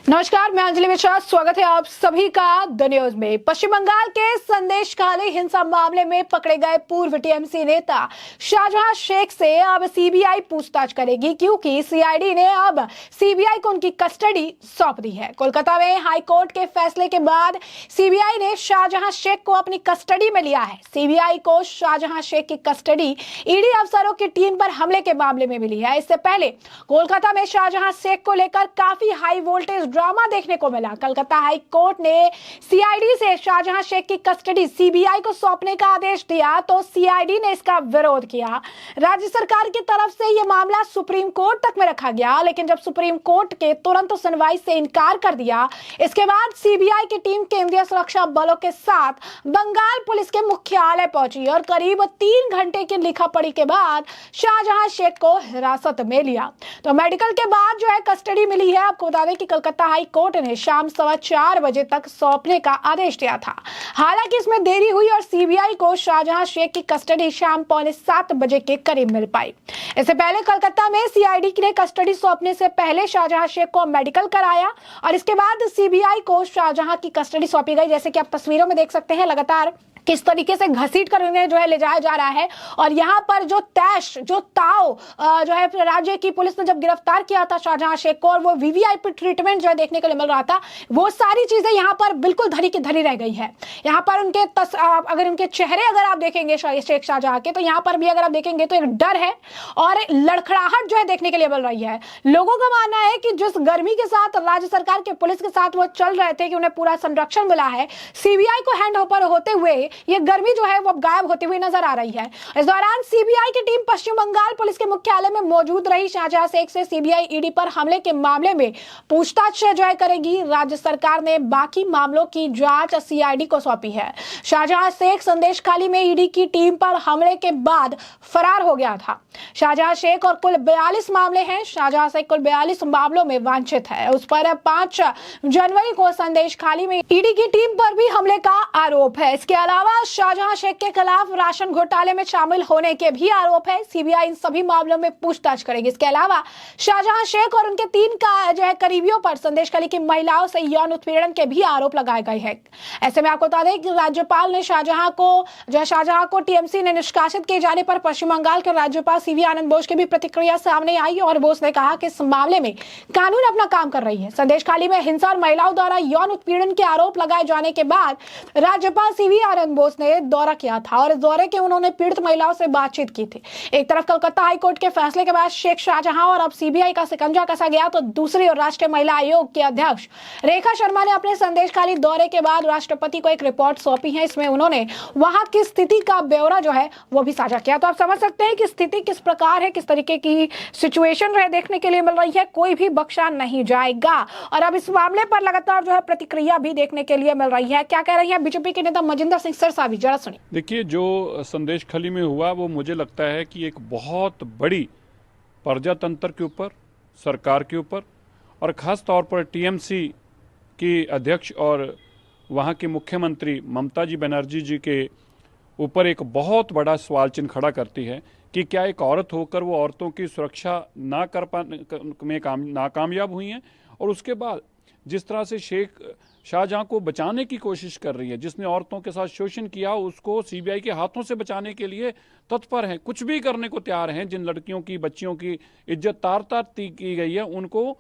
नमस्कार, मैं अंजलि मिश्रा। स्वागत है आप सभी का द न्यूज में। पश्चिम बंगाल के संदेशखाली हिंसा मामले में पकड़े गए पूर्व टीएमसी नेता शाहजहां शेख से अब सीबीआई पूछताछ करेगी, क्योंकि सीआईडी ने अब सीबीआई को उनकी कस्टडी सौंप दी है। कोलकाता में हाईकोर्ट के फैसले के बाद सीबीआई ने शाहजहां शेख को अपनी कस्टडी में लिया है। सीबीआई को शाहजहां शेख की कस्टडी ईडी अफसरों की टीम पर हमले के मामले में मिली है। इससे पहले कोलकाता में शाहजहां शेख को लेकर काफी हाई वोल्टेज ड्रामा देखने को मिला। कलकत्ता हाई कोर्ट ने सीआईडी से शाहजहां शेख की कस्टडी सीबीआई को सौंपने का आदेश दिया, तो सीआईडी ने इसका विरोध किया। राज्य सरकार की तरफ से यह मामला सुप्रीम कोर्ट तक में रखा गया, लेकिन जब सुप्रीम कोर्ट के तुरंत सुनवाई से इनकार कर दिया, इसके बाद सीबीआई की टीम केंद्रीय सुरक्षा बलों के साथ बंगाल पुलिस के मुख्यालय पहुंची और करीब 3 घंटे की लिखापढ़ी के बाद शाहजहां शेख को हिरासत में लिया। तो मेडिकल के बाद जो है कस्टडी मिली है। आपको बता दें कि कलकत्ता हाई कोर्ट ने शाम 4:15 बजे तक सौंपने का आदेश दिया था। हालांकि इसमें देरी हुई और सीबीआई को शाहजहां शेख की कस्टडी शाम 6:45 बजे के करीब मिल पाई। इससे पहले कलकत्ता में सीआईडी ने कस्टडी सौंपने से पहले शाहजहां शेख को मेडिकल कराया और इसके बाद सीबीआई को शाहजहां की कस्टडी सौंपी गई। जैसे कि आप तस्वीरों में देख सकते हैं लगातार किस तरीके से घसीट कर उन्हें जो है ले जाया जा रहा है। और यहाँ पर जो ताव जो है राज्य की पुलिस ने जब गिरफ्तार किया था शाहजहां शेख को और वो वीवीआईपी ट्रीटमेंट जो है देखने को मिल रहा था, वो सारी चीजें यहाँ पर बिल्कुल धरी की धरी रह गई है। यहाँ पर उनके अगर उनके चेहरे अगर आप देखेंगे शेख शाहजहां के, तो यहाँ पर भी अगर आप देखेंगे तो एक डर है और लड़खड़ाहट जो है देखने के लिए मिल रही है। लोगों का मानना है कि जिस गर्मी के साथ राज्य सरकार के पुलिस के साथ वो चल रहे थे कि उन्हें पूरा संरक्षण मिला है, सीबीआई को हैंड ओवर होते हुए ये गर्मी जो है वो गायब होती हुई नजर आ रही है। इस दौरान सीबीआई की टीम पश्चिम बंगाल पुलिस के मुख्यालय में मौजूद रही। शाहजहां शेख से सीबीआई ईडी पर हमले के मामले में पूछताछ जो है करेगी। राज्य सरकार ने बाकी मामलों की जांच सीआईडी को सौंपी है। शाहजहां शेख संदेशखाली में ईडी की टीम पर हमले के बाद फरार हो गया था। शाहजहां शेख और कुल 42 मामले हैं। शाहजहां शेख कुल 42 मामलों में वांछित है। उस पर 5 जनवरी को संदेशखाली में ईडी की टीम पर भी हमले का आरोप है। इसके अलावा शाहजहां शेख के खिलाफ राशन घोटाले में शामिल होने के भी आरोप है। सीबीआई इन सभी मामलों में पूछताछ करेगी। इसके अलावा शाहजहां शेख और उनके 3 का जो है करीबियों पर संदेशखाली की महिलाओं से यौन उत्पीड़न के भी आरोप लगाए गए हैं। ऐसे में आपको बता दें कि राज्यपाल ने शाहजहां को टीएमसी ने निष्कासित किए जाने पर पश्चिम बंगाल के राज्यपाल सीवी आनंद बोस की भी प्रतिक्रिया सामने आई और बोस ने कहा कि इस मामले में कानून अपना काम कर रही है। संदेशखाली में हिंसा और महिलाओं द्वारा यौन उत्पीड़न के आरोप लगाए जाने के बाद राज्यपाल सीवी आनंद बोस ने दौरा किया था और इस दौरे के उन्होंने पीड़ित महिलाओं से बातचीत की थी। एक तरफ कलकत्ता हाईकोर्ट के फैसले के बाद शेख शाहजहां और अब सीबीआई का शिकंजा कसा गया, तो दूसरी ओर राष्ट्रीय महिला आयोग के अध्यक्ष रेखा शर्मा ने अपने संदेशखाली दौरे के बाद राष्ट्रपति को एक रिपोर्ट सौंपी है। इसमें उन्होंने वहां की स्थिति का ब्यौरा जो है वो भी साझा किया। तो आप समझ सकते हैं कि स्थिति किस प्रकार है, किस तरीके की सिचुएशन जो है देखने के लिए मिल रही है। कोई भी बख्शा नहीं जाएगा और अब इस मामले पर लगातार जो है प्रतिक्रिया भी देखने के लिए मिल रही है। क्या कह रही है बीजेपी के नेता मजिंदर सिंह सिरसा भी, जरा सुनिए। देखिए, जो संदेशखाली में हुआ वो मुझे लगता है कि एक बहुत बड़ी प्रजातंत्र के ऊपर, सरकार के ऊपर और ख़ास तौर पर टीएमसी की अध्यक्ष और वहाँ के मुख्यमंत्री ममता जी बनर्जी जी के ऊपर एक बहुत बड़ा सवाल चिन्ह खड़ा करती है कि क्या एक औरत होकर वो औरतों की सुरक्षा ना कर पाने में नाकामयाब हुई हैं। और उसके बाद जिस तरह से शेख शाहजहां को बचाने की कोशिश कर रही है, जिसने औरतों के साथ शोषण किया उसको सीबीआई के हाथों से बचाने के लिए तत्पर हैं, कुछ भी करने को तैयार हैं। जिन लड़कियों की, बच्चियों की इज्जत तार तार की गई है, उनको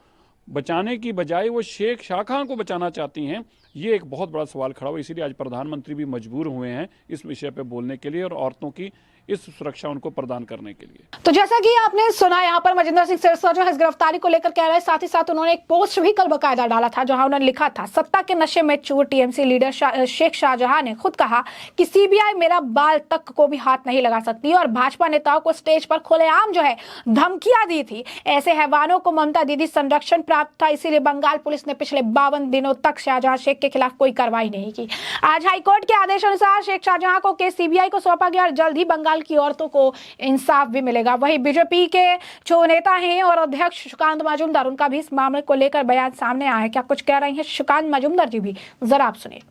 बचाने की बजाय वो शेख शाहजहां को बचाना चाहती हैं। ये एक बहुत बड़ा सवाल खड़ा हुआ। इसीलिए आज प्रधानमंत्री भी मजबूर हुए हैं इस विषय पे बोलने के लिए और औरतों की इस सुरक्षा उनको प्रदान करने के लिए। तो जैसा कि आपने सुना, यहाँ पर मजिंदर सिंह सिरसा जो है इस गिरफ्तारी को लेकर कह रहे हैं। साथ ही साथ उन्होंने एक पोस्ट भी कल बकायदा डाला था जहां उन्होंने लिखा था, सत्ता के नशे में चूर टीएमसी लीडर शेख शाहजहां ने खुद कहा कि सीबीआई मेरा बाल तक को भी हाथ नहीं लगा सकती और भाजपा नेताओं को स्टेज पर खुलेआम जो है धमकियां दी थी। ऐसे हैवानों को ममता दीदी संरक्षण प्राप्त था, इसीलिए बंगाल पुलिस ने पिछले 52 दिनों तक शाहजहां शेख के खिलाफ कोई कार्रवाई नहीं की। आज हाईकोर्ट के आदेश अनुसार शेख शाहजहां को केस सीबीआई को सौंपा गया और जल्द ही बंगाल की औरतों को इंसाफ भी मिलेगा। वहीं बीजेपी के जो नेता हैं और अध्यक्ष सुकांत मजूमदार, उनका भी इस मामले को लेकर बयान सामने आया है। क्या कुछ कह रहे हैं सुकांत मजूमदार जी भी, जरा आप सुनिए।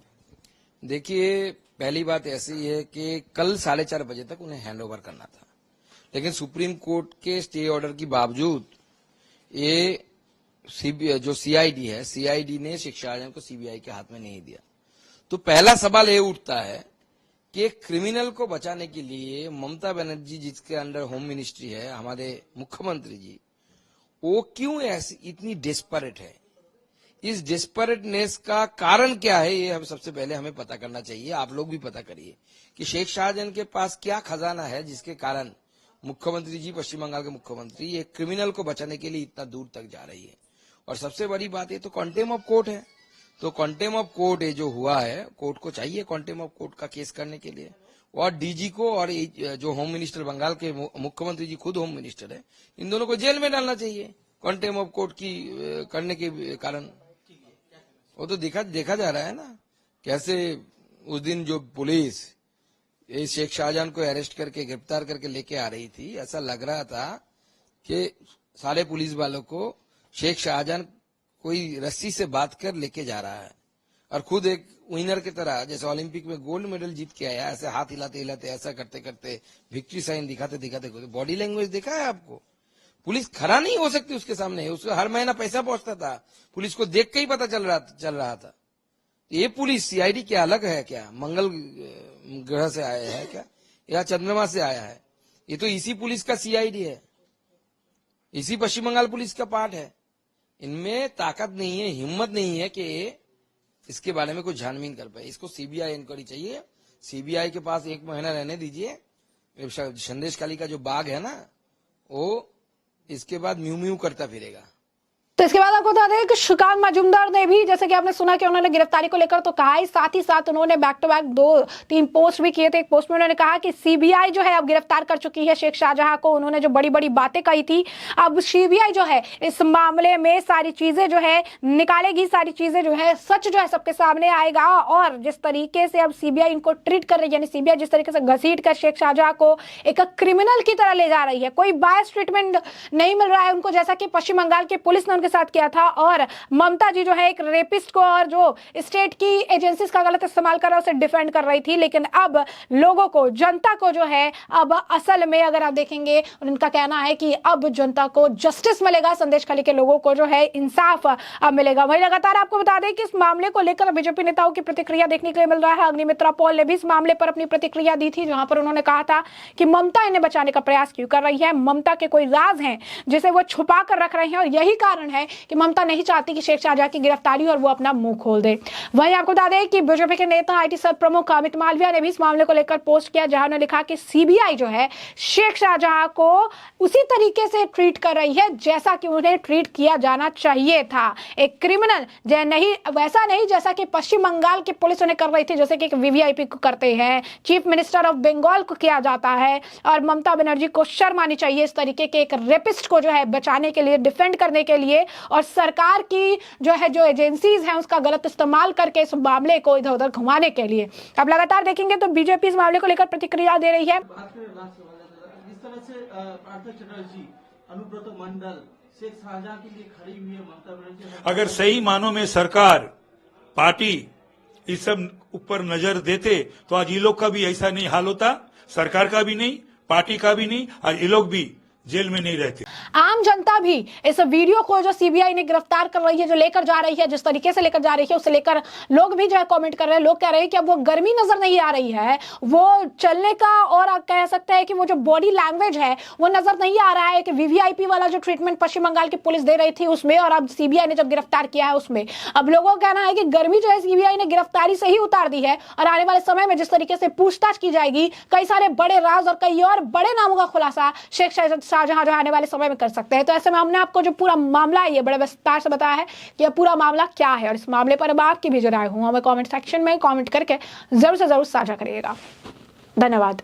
देखिए, पहली बात ऐसी है कि कल 4:30 बजे तक उन्हें हैंडओवर करना था, लेकिन सुप्रीम कोर्ट के स्टे ऑर्डर के बावजूद ये जो सीआईडी है, सीआईडी ने शेख शाहजहां को सीबीआई के हाथ में नहीं दिया। तो पहला सवाल ये उठता है कि एक क्रिमिनल को बचाने के लिए ममता बनर्जी, जिसके अंडर होम मिनिस्ट्री है, हमारे मुख्यमंत्री जी, वो क्यों ऐसी इतनी डेस्परेट है? इस डेस्परेटनेस का कारण क्या है, ये हम सबसे पहले हमें पता करना चाहिए। आप लोग भी पता करिए कि शेख शाहजहां के पास क्या खजाना है जिसके कारण मुख्यमंत्री जी, पश्चिम बंगाल के मुख्यमंत्री, एक क्रिमिनल को बचाने के लिए इतना दूर तक जा रही है। और सबसे बड़ी बात ये तो कॉन्टेम ऑफ कोर्ट है। तो कॉन्टेम ऑफ कोर्ट ये जो हुआ है, कोर्ट को चाहिए कॉन्टेम ऑफ कोर्ट का केस करने के लिए, और डीजी को और जो होम मिनिस्टर बंगाल के मुख्यमंत्री जी खुद होम मिनिस्टर है, इन दोनों को जेल में डालना चाहिए कॉन्टेम ऑफ कोर्ट की करने के कारण। वो तो देखा जा रहा है ना कैसे उस दिन जो पुलिस ये शेख शाहजहां को अरेस्ट करके गिरफ्तार करके लेके आ रही थी, ऐसा लग रहा था कि सारे पुलिस वालों को शेख शाहजहां कोई रस्सी से बांध कर लेके जा रहा है, और खुद एक विनर की तरह, जैसे ओलंपिक में गोल्ड मेडल जीत के आया, ऐसे हाथ हिलाते हिलाते, ऐसा करते करते, विक्ट्री साइन दिखाते दिखाते, बॉडी लैंग्वेज देखा है आपको? पुलिस खड़ा नहीं हो सकती उसके सामने, उसको हर महीना पैसा पहुंचता था, पुलिस को देख के ही पता चल रहा था। ये पुलिस सीआईडी क्या अलग है क्या? मंगल ग्रह से आया है क्या, या चंद्रमा से आया है? ये तो इसी पुलिस का सीआईडी है, इसी पश्चिम बंगाल पुलिस का पार्ट है। इनमें ताकत नहीं है, हिम्मत नहीं है कि इसके बारे में कुछ छानबीन कर पाए। इसको सीबीआई इंक्वायरी चाहिए। सीबीआई के पास 1 महीना रहने दीजिए। संदेश खाली का जो बाग है ना, वो इसके बाद म्यू म्यू करता फिरेगा। तो इसके बाद आपको बता दें कि श्रीकांत मजूमदार ने भी, जैसे कि आपने सुना कि उन्होंने गिरफ्तारी को लेकर तो कहा ही, साथ ही साथ उन्होंने बैक टू बैक 2-3 पोस्ट भी किए थे। एक पोस्ट में उन्होंने कहा कि सीबीआई जो है अब गिरफ्तार कर चुकी है शेख शाहजहां को। उन्होंने जो बड़ी बड़ी बातें कही थी, अब सीबीआई जो है इस मामले में सारी चीजें जो है निकालेगी, सारी चीजें जो है, सच जो है सबके सामने आएगा। और जिस तरीके से अब सीबीआई इनको ट्रीट कर रही है, यानी सीबीआई जिस तरीके से घसीट कर शेख शाहजहां को एक क्रिमिनल की तरह ले जा रही है, कोई बायस ट्रीटमेंट नहीं मिल रहा है उनको, जैसा कि पश्चिम बंगाल की पुलिस ने उनके साथ किया था। और ममता जी जो है एक रेपिस्ट को और जो स्टेट की एजेंसीज का गलत इस्तेमाल कर रहा है उसे डिफेंड कर रही थी। लेकिन अब लोगों को, जनता को जो है अब असल में अगर आप देखेंगे, उनका कहना है कि अब जनता को जस्टिस मिलेगा, संदेश खाली के लोगों को जो है इंसाफ अब मिलेगा। वही लगातार आपको बता दें कि इस मामले को लेकर बीजेपी नेताओं की प्रतिक्रिया देखने के लिए मिल रहा है। अग्निमित्रा पॉल ने भी इस मामले पर अपनी प्रतिक्रिया दी थी, जहां पर उन्होंने कहा था कि ममता इन्हें बचाने का प्रयास क्यों कर रही है, ममता के कोई राज हैं जिसे वो छुपा कर रख रहे हैं, और यही कारण है कि ममता नहीं चाहती कि शेख शाहजहां की गिरफ्तारी और वो अपना मुंह खोल दे। वहीं आपको बता दें कि बीजेपी के नेता आईटी सब प्रमुख अमित मालविया ने भी इस मामले को लेकर पोस्ट किया, जहां उन्होंने लिखा कि सीबीआई जो है शेख शाहजहां को उसी तरीके से ट्रीट कर रही है जैसा कि उन्हें ट्रीट किया जाना चाहिए था, एक क्रिमिनल नहीं, वैसा नहीं जैसा कि पश्चिम बंगाल की पुलिस उन्हें कर रही थी, जैसे कि एक वीवीआईपी को करते हैं, चीफ मिनिस्टर ऑफ बंगाल को किया जाता है। और ममता बनर्जी को शर्म आनी चाहिए इस तरीके के एक रेपिस्ट को जो है बचाने के लिए, डिफेंड करने के लिए, और सरकार की जो है जो एजेंसीज हैं उसका गलत इस्तेमाल करके इस मामले को इधर उधर घुमाने के लिए। अब लगातार देखेंगे तो बीजेपी इस मामले को लेकर प्रतिक्रिया दे रही है। जिस तरह से पार्थ चटर्जी, अनुब्रत मंडल शेख शाहजहां के लिए खड़ी हुई है ममता बनर्जी, अगर सही मानों में सरकार, पार्टी इस सब ऊपर नजर देते तो आज ये लोग का भी ऐसा नहीं हाल होता, सरकार का भी नहीं, पार्टी का भी नहीं, और ये लोग भी जेल में नहीं रहते। आम जनता भी इस वीडियो को जो सीबीआई ने गिरफ्तार कर रही है, जो लेकर जा रही है, जिस तरीके से लेकर जा रही है, उसे लेकर लोग भी जो है कमेंट कर रहे हैं। लोग कह रहे हैं कि अब वो गर्मी नजर नहीं आ रही है, वो चलने का, और आप कह सकते हैं कि वो जो बॉडी लैंग्वेज है वो नजर नहीं आ रहा है कि वीवीआईपी वाला जो ट्रीटमेंट पश्चिम बंगाल की पुलिस दे रही थी उसमें, और अब सीबीआई ने जब गिरफ्तार किया है उसमें। अब लोगों का कहना है कि गर्मी जो है सीबीआई ने गिरफ्तारी से ही उतार दी है, और आने वाले समय में जिस तरीके से पूछताछ की जाएगी, कई सारे बड़े राज और कई और बड़े नामों का खुलासा शेख शाहजहां जो आने वाले समय में कर सकते हैं। तो ऐसे में हमने आपको जो पूरा मामला है ये बड़े विस्तार से बताया है कि यह पूरा मामला क्या है, और इस मामले पर अब आपकी भी जो राय हो हमें कमेंट सेक्शन में कमेंट करके जरूर से जरूर साझा करिएगा। धन्यवाद।